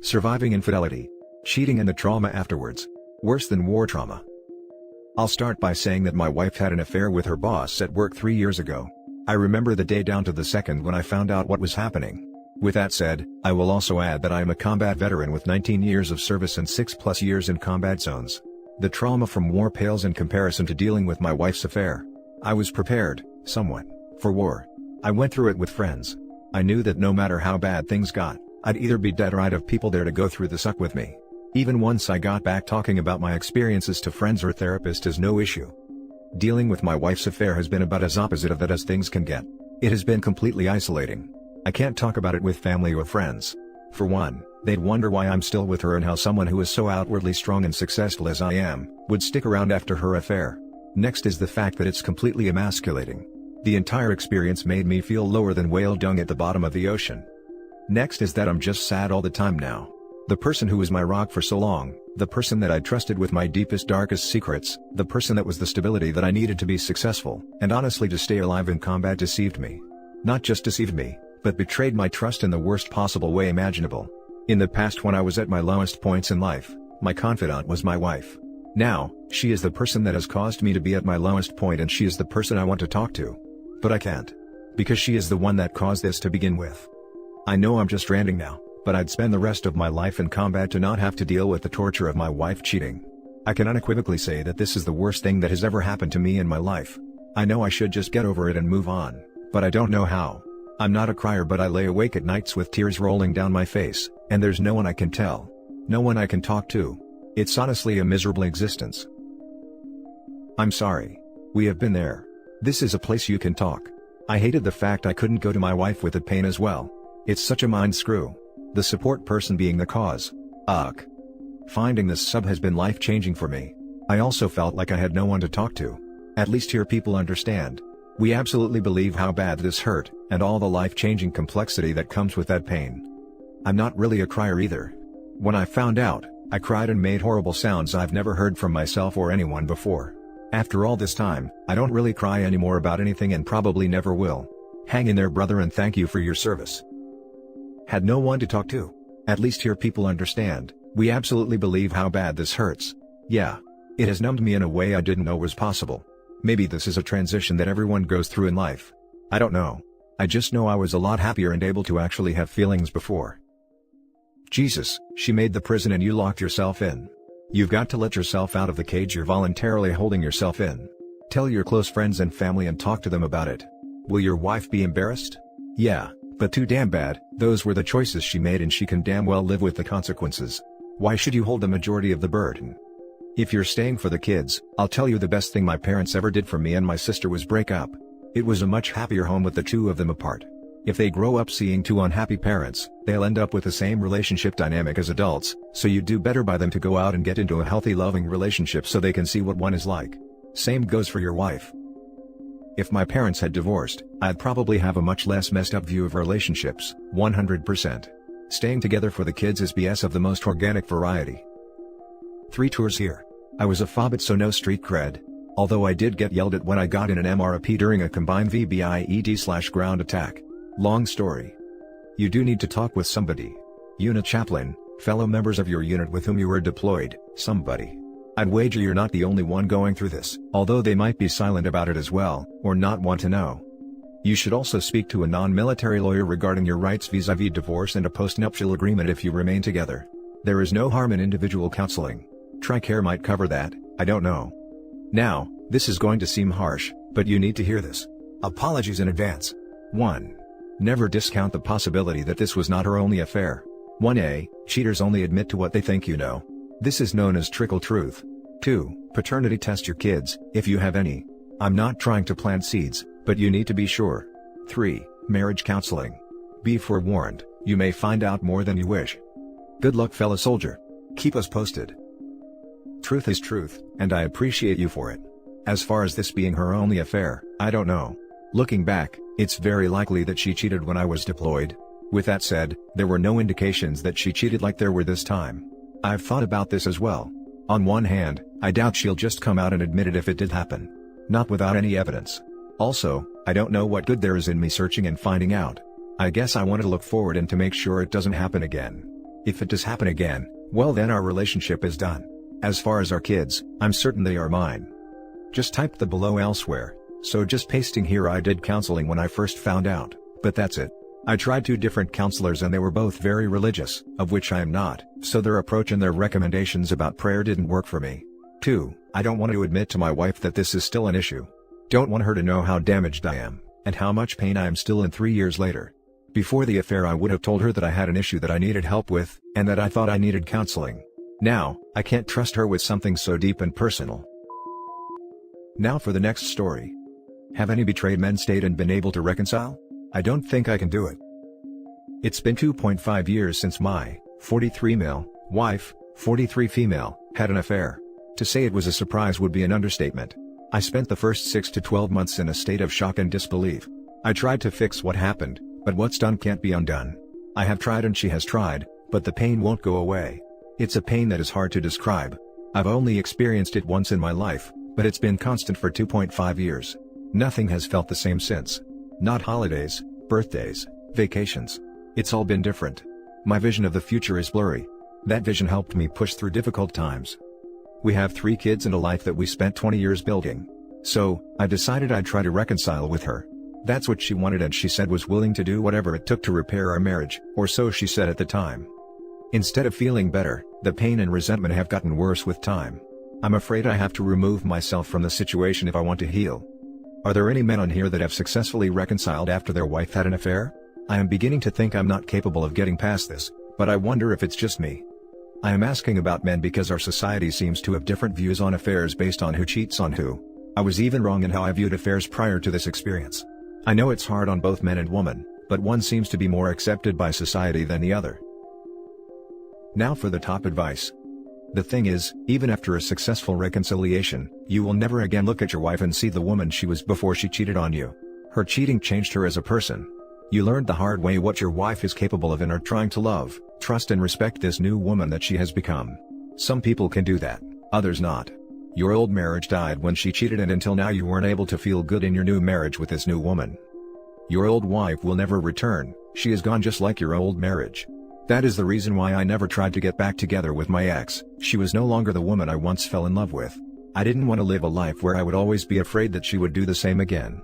Surviving infidelity. Cheating and the trauma afterwards. Worse than war trauma. I'll start by saying that my wife had an affair with her boss at work 3 years ago. I remember the day down to the second when I found out what was happening. With that said, I will also add that I am a combat veteran with 19 years of service and 6+ years in combat zones. The trauma from war pales in comparison to dealing with my wife's affair. I was prepared, somewhat, for war. I went through it with friends. I knew that no matter how bad things got, I'd either be dead or I'd have people there to go through the suck with me. Even once I got back talking about my experiences to friends or therapists is no issue. Dealing with my wife's affair has been about as opposite of that as things can get. It has been completely isolating. I can't talk about it with family or friends. For one, they'd wonder why I'm still with her and how someone who is so outwardly strong and successful as I am, would stick around after her affair. Next is the fact that it's completely emasculating. The entire experience made me feel lower than whale dung at the bottom of the ocean. Next is that I'm just sad all the time now. The person who was my rock for so long, the person that I trusted with my deepest darkest secrets, the person that was the stability that I needed to be successful, and honestly to stay alive in combat deceived me. Not just deceived me, but betrayed my trust in the worst possible way imaginable. In the past when I was at my lowest points in life, my confidant was my wife. Now, she is the person that has caused me to be at my lowest point and she is the person I want to talk to. But I can't. Because she is the one that caused this to begin with. I know I'm just ranting now, but I'd spend the rest of my life in combat to not have to deal with the torture of my wife cheating. I can unequivocally say that this is the worst thing that has ever happened to me in my life. I know I should just get over it and move on, but I don't know how. I'm not a crier, but I lay awake at nights with tears rolling down my face, and there's no one I can tell. No one I can talk to. It's honestly a miserable existence. I'm sorry. We have been there. This is a place you can talk. I hated the fact I couldn't go to my wife with the pain as well. It's such a mind screw. The support person being the cause. Ugh. Finding this sub has been life-changing for me. I also felt like I had no one to talk to. At least here people understand. We absolutely believe how bad this hurt, and all the life-changing complexity that comes with that pain. I'm not really a crier either. When I found out, I cried and made horrible sounds I've never heard from myself or anyone before. After all this time, I don't really cry anymore about anything and probably never will. Hang in there, brother, and thank you for your service. Had no one to talk to. At least here people understand. We absolutely believe how bad this hurts. Yeah. It has numbed me in a way I didn't know was possible. Maybe this is a transition that everyone goes through in life. I don't know. I just know I was a lot happier and able to actually have feelings before. Jesus, she made the prison and you locked yourself in. You've got to let yourself out of the cage you're voluntarily holding yourself in. Tell your close friends and family and talk to them about it. Will your wife be embarrassed? Yeah, but too damn bad. Those were the choices she made and she can damn well live with the consequences. Why should you hold the majority of the burden? If you're staying for the kids, I'll tell you the best thing my parents ever did for me and my sister was break up. It was a much happier home with the two of them apart. If they grow up seeing two unhappy parents, they'll end up with the same relationship dynamic as adults, so you do better by them to go out and get into a healthy loving relationship so they can see what one is like. Same goes for your wife. If my parents had divorced, I'd probably have a much less messed up view of relationships, 100%. Staying together for the kids is BS of the most organic variety. 3 tours here. I was a fobbit so no street cred. Although I did get yelled at when I got in an MRAP during a combined VBIED/ground attack. Long story. You do need to talk with somebody. Unit chaplain, fellow members of your unit with whom you were deployed, somebody. I'd wager you're not the only one going through this, although they might be silent about it as well, or not want to know. You should also speak to a non-military lawyer regarding your rights vis-à-vis divorce and a post-nuptial agreement if you remain together. There is no harm in individual counseling. TRICARE might cover that, I don't know. Now, this is going to seem harsh, but you need to hear this. Apologies in advance. 1. Never discount the possibility that this was not her only affair. 1a, cheaters only admit to what they think you know. This is known as trickle truth. 2. Paternity test your kids, if you have any. I'm not trying to plant seeds, but you need to be sure. 3. Marriage counseling. Be forewarned, you may find out more than you wish. Good luck, fellow soldier. Keep us posted. Truth is truth, and I appreciate you for it. As far as this being her only affair, I don't know. Looking back, it's very likely that she cheated when I was deployed. With that said, there were no indications that she cheated like there were this time. I've thought about this as well. On one hand, I doubt she'll just come out and admit it if it did happen. Not without any evidence. Also, I don't know what good there is in me searching and finding out. I guess I want to look forward and to make sure it doesn't happen again. If it does happen again, well then our relationship is done. As far as our kids, I'm certain they are mine. Just type the below elsewhere, so just pasting here. I did counseling when I first found out, but that's it. I tried 2 different counselors and they were both very religious, of which I am not, so their approach and their recommendations about prayer didn't work for me. 2. I don't want to admit to my wife that this is still an issue. Don't want her to know how damaged I am, and how much pain I am still in 3 years later. Before the affair I would have told her that I had an issue that I needed help with, and that I thought I needed counseling. Now, I can't trust her with something so deep and personal. Now for the next story. Have any betrayed men stayed and been able to reconcile? I don't think I can do it. It's been 2.5 years since my 43 male wife, 43 female, had an affair. To say it was a surprise would be an understatement. I spent the first 6 to 12 months in a state of shock and disbelief. I tried to fix what happened, but what's done can't be undone. I have tried and she has tried, but the pain won't go away. It's a pain that is hard to describe. I've only experienced it once in my life, but it's been constant for 2.5 years. Nothing has felt the same since. Not holidays, birthdays, vacations. It's all been different. My vision of the future is blurry. That vision helped me push through difficult times. We have 3 kids and a life that we spent 20 years building. So, I decided I'd try to reconcile with her. That's what she wanted and she said was willing to do whatever it took to repair our marriage, or so she said at the time. Instead of feeling better, the pain and resentment have gotten worse with time. I'm afraid I have to remove myself from the situation if I want to heal. Are there any men on here that have successfully reconciled after their wife had an affair? I am beginning to think I'm not capable of getting past this, but I wonder if it's just me. I am asking about men because our society seems to have different views on affairs based on who cheats on who. I was even wrong in how I viewed affairs prior to this experience. I know it's hard on both men and women, but one seems to be more accepted by society than the other. Now for the top advice. The thing is, even after a successful reconciliation, you will never again look at your wife and see the woman she was before she cheated on you. Her cheating changed her as a person. You learned the hard way what your wife is capable of and are trying to love, trust and respect this new woman that she has become. Some people can do that, others not. Your old marriage died when she cheated and until now you weren't able to feel good in your new marriage with this new woman. Your old wife will never return, she is gone just like your old marriage. That is the reason why I never tried to get back together with my ex. She was no longer the woman I once fell in love with. I didn't want to live a life where I would always be afraid that she would do the same again.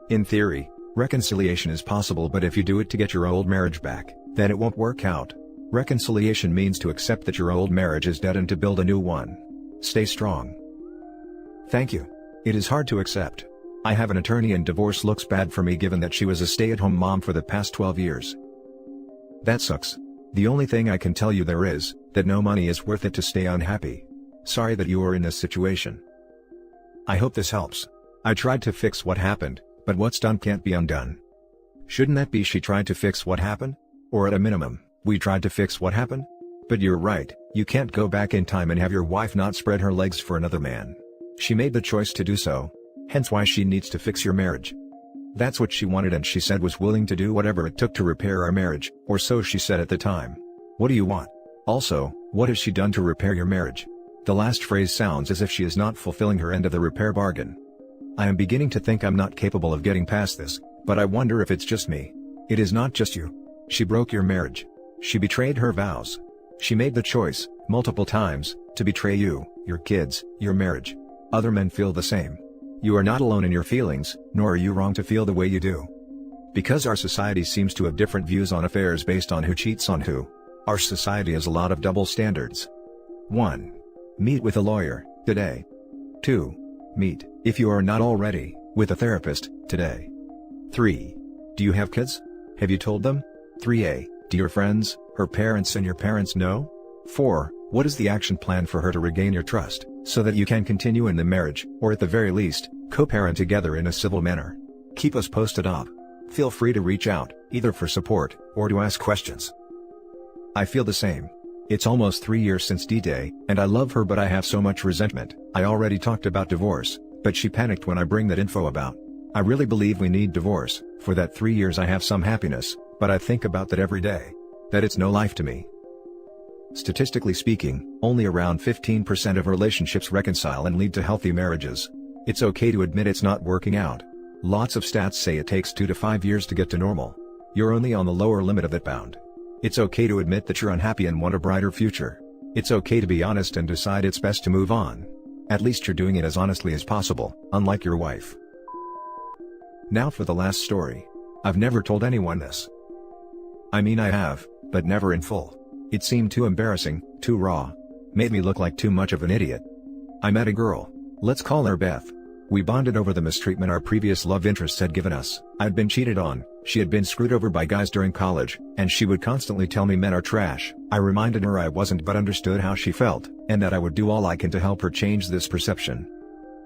In theory, reconciliation is possible, but if you do it to get your old marriage back, then it won't work out. Reconciliation means to accept that your old marriage is dead and to build a new one. Stay strong. Thank you. It is hard to accept. I have an attorney and divorce looks bad for me given that she was a stay-at-home mom for the past 12 years. That sucks. The only thing I can tell you there is, that no money is worth it to stay unhappy. Sorry that you are in this situation. I hope this helps. I tried to fix what happened, but what's done can't be undone. Shouldn't that be she tried to fix what happened? Or at a minimum, we tried to fix what happened? But you're right, you can't go back in time and have your wife not spread her legs for another man. She made the choice to do so, hence why she needs to fix your marriage. That's what she wanted and she said was willing to do whatever it took to repair our marriage, or so she said at the time. What do you want? Also, what has she done to repair your marriage? The last phrase sounds as if she is not fulfilling her end of the repair bargain. I am beginning to think I'm not capable of getting past this, but I wonder if it's just me. It is not just you. She broke your marriage. She betrayed her vows. She made the choice, multiple times, to betray you, your kids, your marriage. Other men feel the same. You are not alone in your feelings, nor are you wrong to feel the way you do. Because our society seems to have different views on affairs based on who cheats on who. Our society has a lot of double standards. 1. Meet with a lawyer, today. 2. Meet, if you are not already, with a therapist, today. 3. Do you have kids? Have you told them? 3a. Do your friends, her parents and your parents know? 4. What is the action plan for her to regain your trust, so that you can continue in the marriage, or at the very least, co-parent together in a civil manner? Keep us posted up. Feel free to reach out, either for support, or to ask questions. I feel the same. It's almost 3 years since D-Day, and I love her but I have so much resentment. I already talked about divorce, but she panicked when I bring that info about. I really believe we need divorce. For that 3 years I have some happiness, but I think about that every day. That it's no life to me. Statistically speaking, only around 15% of relationships reconcile and lead to healthy marriages. It's okay to admit it's not working out. Lots of stats say it takes 2 to 5 years to get to normal. You're only on the lower limit of that bound. It's okay to admit that you're unhappy and want a brighter future. It's okay to be honest and decide it's best to move on. At least you're doing it as honestly as possible, unlike your wife. Now for the last story. I've never told anyone this. I mean I have, but never in full. It seemed too embarrassing, too raw. Made me look like too much of an idiot. I met a girl. Let's call her Beth. We bonded over the mistreatment our previous love interests had given us. I'd been cheated on, she had been screwed over by guys during college, and she would constantly tell me men are trash. I reminded her I wasn't but understood how she felt, and that I would do all I can to help her change this perception.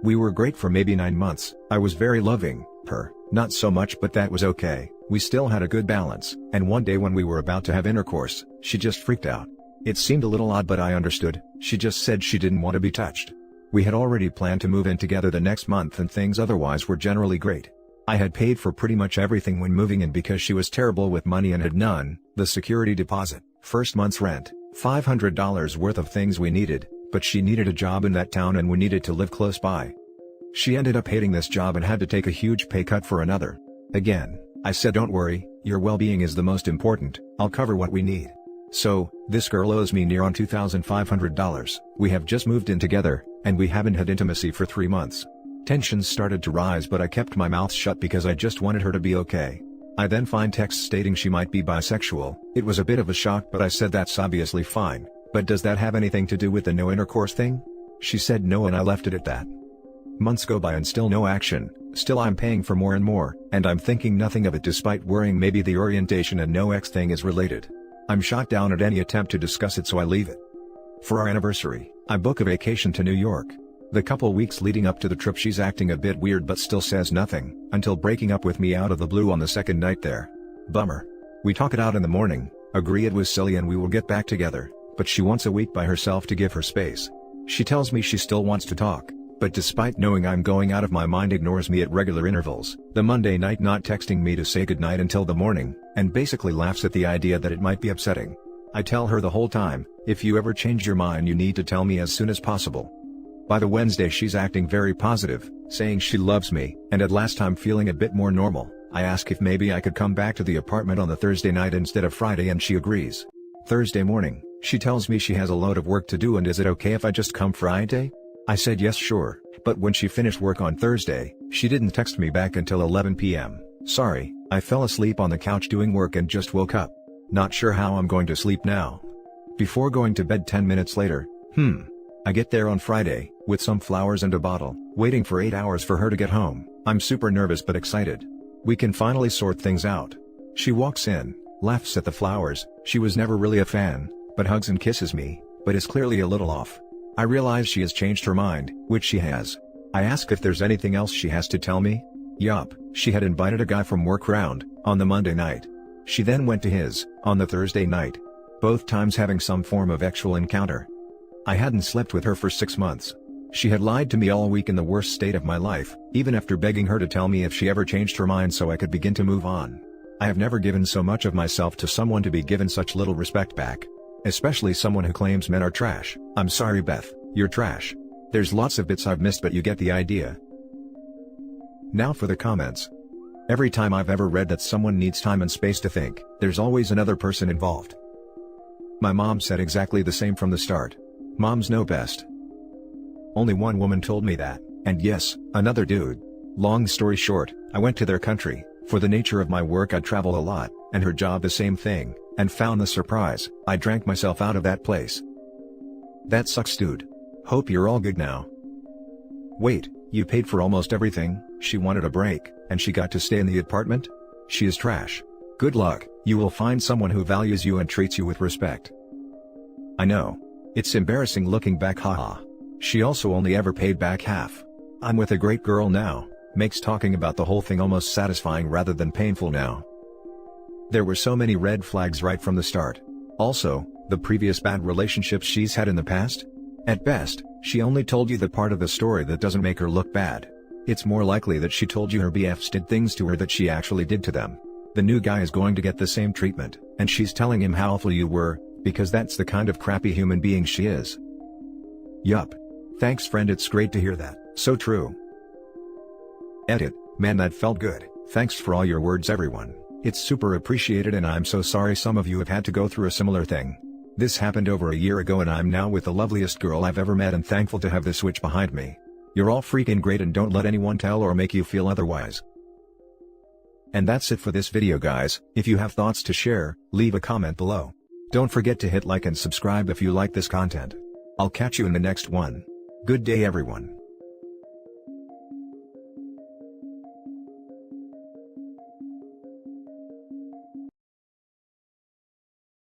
We were great for maybe 9 months. I was very loving, her, not so much, but that was okay. We still had a good balance, and one day when we were about to have intercourse, she just freaked out. It seemed a little odd, but I understood. She just said she didn't want to be touched. We had already planned to move in together the next month and things otherwise were generally great. I had paid for pretty much everything when moving in because she was terrible with money and had none: the security deposit, first month's rent, $500 worth of things we needed, but she needed a job in that town and we needed to live close by. She ended up hating this job and had to take a huge pay cut for another. Again, I said don't worry, your well-being is the most important, I'll cover what we need. So, this girl owes me near on $2,500. We have just moved in together, and we haven't had intimacy for 3 months. Tensions started to rise, but I kept my mouth shut because I just wanted her to be okay. I then find texts stating she might be bisexual. It was a bit of a shock, but I said that's obviously fine, but does that have anything to do with the no intercourse thing? She said no and I left it at that. Months go by and still no action. Still I'm paying for more and more, and I'm thinking nothing of it despite worrying maybe the orientation and no X thing is related. I'm shot down at any attempt to discuss it, so I leave it. For our anniversary, I book a vacation to New York. The couple weeks leading up to the trip she's acting a bit weird but still says nothing, until breaking up with me out of the blue on the second night there. Bummer. We talk it out in the morning, agree it was silly and we will get back together, but she wants a week by herself to give her space. She tells me she still wants to talk, but despite knowing I'm going out of my mind ignores me at regular intervals, the Monday night not texting me to say goodnight until the morning, and basically laughs at the idea that it might be upsetting. I tell her the whole time, if you ever change your mind you need to tell me as soon as possible. By the Wednesday she's acting very positive, saying she loves me, and at last I'm feeling a bit more normal. I ask if maybe I could come back to the apartment on the Thursday night instead of Friday and she agrees. Thursday morning, she tells me she has a load of work to do and is it okay if I just come Friday? I said yes sure, but when she finished work on Thursday, she didn't text me back until 11 p.m. Sorry, I fell asleep on the couch doing work and just woke up. Not sure how I'm going to sleep now. Before going to bed 10 minutes later, I get there on Friday, with some flowers and a bottle, waiting for 8 hours for her to get home. I'm super nervous but excited. We can finally sort things out. She walks in, laughs at the flowers. She was never really a fan, but hugs and kisses me, but is clearly a little off. I realize she has changed her mind, which she has. I ask if there's anything else she has to tell me. Yup, she had invited a guy from work round, on the Monday night. She then went to his, on the Thursday night. Both times having some form of sexual encounter. I hadn't slept with her for 6 months. She had lied to me all week in the worst state of my life, even after begging her to tell me if she ever changed her mind so I could begin to move on. I have never given so much of myself to someone to be given such little respect back. Especially someone who claims men are trash. I'm sorry Beth, you're trash. There's lots of bits I've missed but you get the idea. Now for the comments. Every time I've ever read that someone needs time and space to think, there's always another person involved. My mom said exactly the same from the start. Moms know best. Only one woman told me that, and yes, another dude. Long story short, I went to their country. For the nature of my work I travel a lot, and her job the same thing, and found the surprise. I drank myself out of that place. That sucks dude. Hope you're all good now. Wait, you paid for almost everything? She wanted a break, and she got to stay in the apartment? She is trash. Good luck, you will find someone who values you and treats you with respect. I know. It's embarrassing looking back, haha. She also only ever paid back half. I'm with a great girl now, makes talking about the whole thing almost satisfying rather than painful now. There were so many red flags right from the start. Also, the previous bad relationships she's had in the past? At best, she only told you the part of the story that doesn't make her look bad. It's more likely that she told you her BFs did things to her that she actually did to them. The new guy is going to get the same treatment, and she's telling him how awful you were, because that's the kind of crappy human being she is. Yup. Thanks friend, it's great to hear that, so true. Edit, man that felt good, thanks for all your words everyone. It's super appreciated and I'm so sorry some of you have had to go through a similar thing. This happened over a year ago and I'm now with the loveliest girl I've ever met and thankful to have this switch behind me. You're all freaking great and don't let anyone tell or make you feel otherwise. And that's it for this video guys. If you have thoughts to share, leave a comment below. Don't forget to hit like and subscribe if you like this content. I'll catch you in the next one. Good day everyone.